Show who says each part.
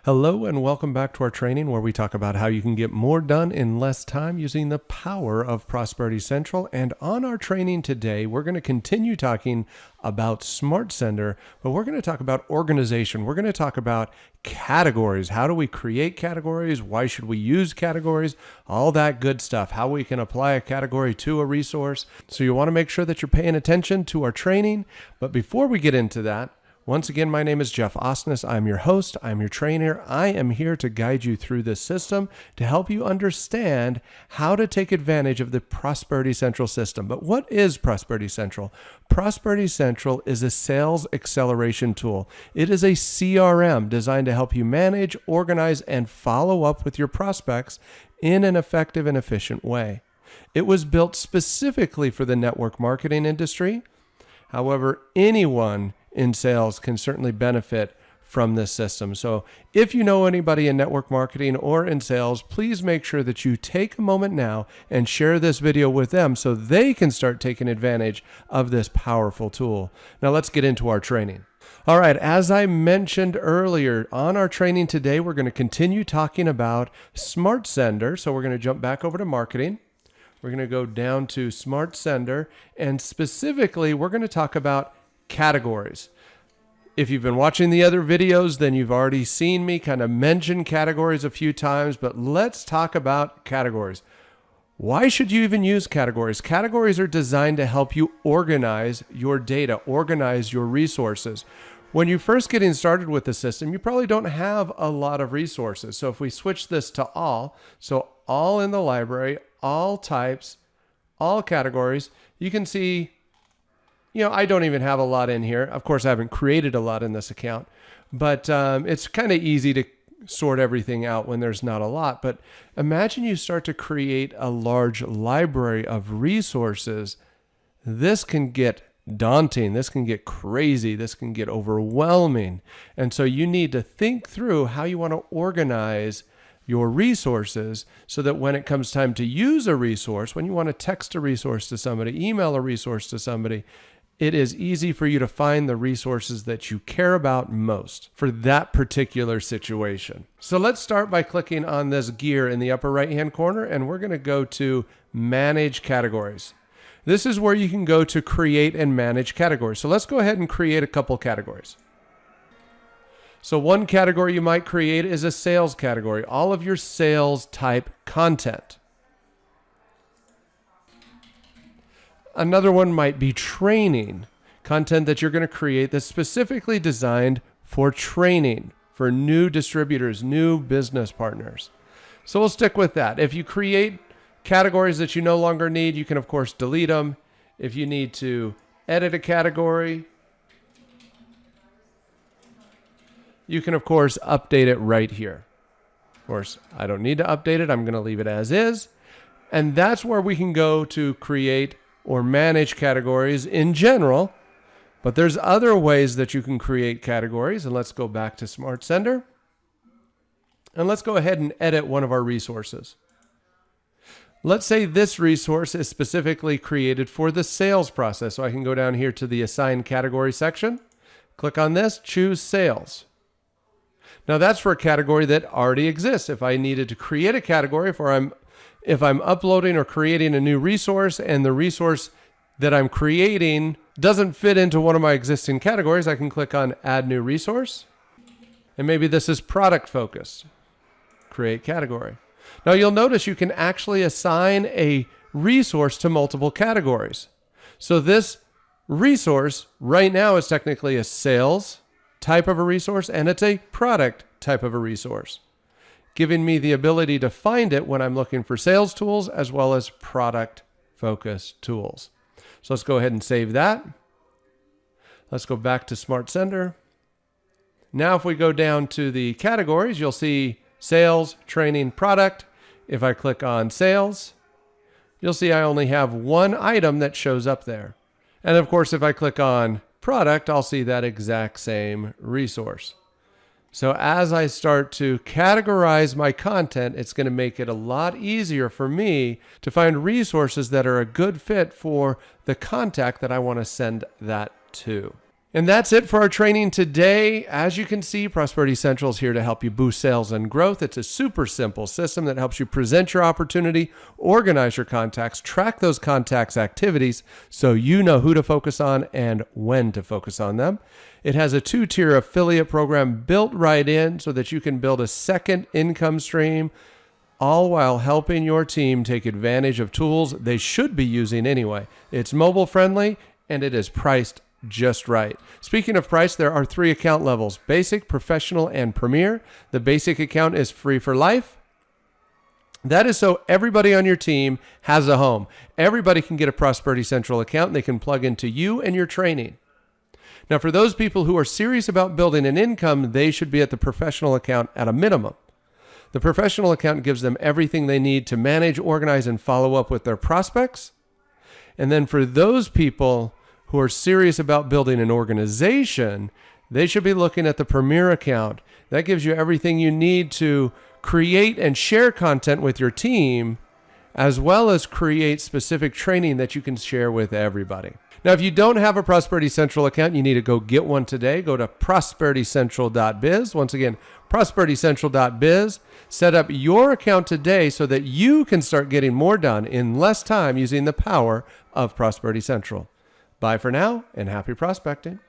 Speaker 1: Hello and welcome back to our training where we talk about how you can get more done in less time using the power of Prosperity Central. And on our training today, we're going to continue talking about SmartSender, but we're going to talk about organization. We're going to talk about categories. How do we create categories? Why should we use categories? All that good stuff. How we can apply a category to a resource. So you want to make sure that you're paying attention to our training. But before we get into that, once again, my name is Jeff Osnes. I'm your host. I'm your trainer. I am here to guide you through this system to help you understand how to take advantage of the Prosperity Central system. But what is Prosperity Central? Prosperity Central is a sales acceleration tool. It is a CRM designed to help you manage, organize, and follow up with your prospects in an effective and efficient way. It was built specifically for the network marketing industry. However, anyone in sales can certainly benefit from this system. So if you know anybody in network marketing or in sales, please make sure that you take a moment now and share this video with them so they can start taking advantage of this powerful tool. Now let's get into our training. All right, as I mentioned earlier, on our training today, we're going to continue talking about SmartSender. So we're going to jump back over to marketing. We're going to go down to SmartSender, and specifically, we're going to talk about categories. If you've been watching the other videos, then you've already seen me kind of mention categories a few times, but let's talk about categories. Why should you even use categories? Categories are designed to help you organize your data, organize your resources. When you're first getting started with the system, you probably don't have a lot of resources. So if we switch this to all, so all in the library, all types, all categories, you can see, I don't even have a lot in here. Of course, I haven't created a lot in this account, but it's kind of easy to sort everything out when there's not a lot. But imagine you start to create a large library of resources. This can get daunting. This can get crazy. This can get overwhelming. And so you need to think through how you want to organize your resources so that when it comes time to use a resource, when you want to text a resource to somebody, email a resource to somebody, it is easy for you to find the resources that you care about most for that particular situation. So let's start by clicking on this gear in the upper right-hand corner, and we're going to go to Manage Categories. This is where you can go to create and manage categories. So let's go ahead and create a couple categories. So one category you might create is a sales category, all of your sales type content. Another one might be training, content that you're going to create that's specifically designed for training, for new distributors, new business partners. So we'll stick with that. If you create categories that you no longer need, you can of course delete them. If you need to edit a category, you can of course update it right here. Of course, I don't need to update it. I'm going to leave it as is. And that's where we can go to create or manage categories in general, but there's other ways that you can create categories. And let's go back to SmartSender. And let's go ahead and edit one of our resources. Let's say this resource is specifically created for the sales process. So I can go down here to the Assign Category section, click on this, choose Sales. Now that's for a category that already exists. If I needed to create a category if I'm uploading or creating a new resource and the resource that I'm creating doesn't fit into one of my existing categories, I can click on Add New Resource. And maybe this is product focused. Create category. Now you'll notice you can actually assign a resource to multiple categories. So this resource right now is technically a sales type of a resource and it's a product type of a resource, giving me the ability to find it when I'm looking for sales tools as well as product-focused tools. So let's go ahead and save that. Let's go back to SmartSender. Now if we go down to the categories, you'll see sales, training, product. If I click on sales, you'll see I only have one item that shows up there. And of course, if I click on product, I'll see that exact same resource. So as I start to categorize my content, it's going to make it a lot easier for me to find resources that are a good fit for the contact that I want to send that to. And that's it for our training today. As you can see, Prosperity Central is here to help you boost sales and growth. It's a super simple system that helps you present your opportunity, organize your contacts, track those contacts' activities so you know who to focus on and when to focus on them. It has a 2-tier affiliate program built right in so that you can build a second income stream, all while helping your team take advantage of tools they should be using anyway. It's mobile friendly and it is priced just right. Speaking of price, there are 3 account levels: basic, professional, and premier. The basic account is free for life. That is so everybody on your team has a home. Everybody can get a Prosperity Central account and they can plug into you and your training. Now, for those people who are serious about building an income, they should be at the professional account at a minimum. The professional account gives them everything they need to manage, organize, and follow up with their prospects. And then for those people who are serious about building an organization, they should be looking at the Premier account. That gives you everything you need to create and share content with your team, as well as create specific training that you can share with everybody. Now, if you don't have a Prosperity Central account, you need to go get one today. Go to prosperitycentral.biz. Once again, prosperitycentral.biz. Set up your account today so that you can start getting more done in less time using the power of Prosperity Central. Bye for now, and happy prospecting.